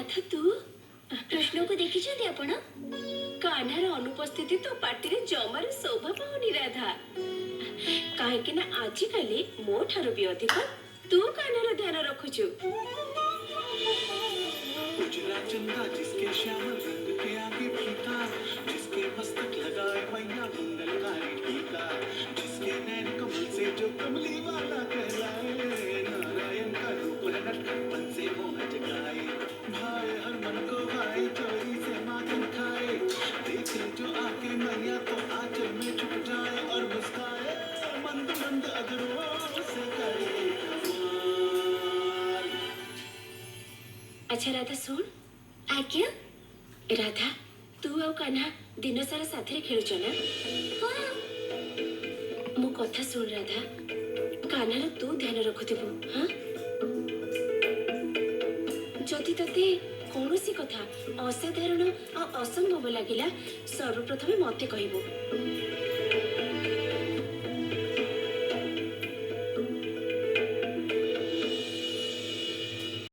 राधा तू कृष्ण को देखिଛନ୍ତି ଆପଣ? कान्हार अनुपस्थिति तो पार्टी रे जमार शोभा पाउनी राधा काहेकि ना आजिकाली मो ठारू भी अधिक तू कान्हार ध्यान रखुछु। उजला चंदा जिसके श्यामल रंग के आगे फीका, जिसके मस्तक लगाए मैया मंगलकारी टीका, जिसके नैन कमल से जो कमली वाला कहलाए, नारायण का रूप है नटखटपन से मोह जगाए, भाई हर मन को भाई चोरी से माखन खाए, देखे जो आके मैया तो आंचल में छुप जाए और मुस्काए, मंद मंद अधरों से करे कमाल। अच्छा राधा सुन ଆଜ୍ଞା राधा तू आउ कान्हा दिन सारा साथी रे खेलुछ ना ହଁ मो कथा सुन राधा कान्हार तू ध्यान रखुथिबु हां जदि तते कौनसी कथा असाधारण और असंभव लागिला सर्वप्रथमे मते कहबो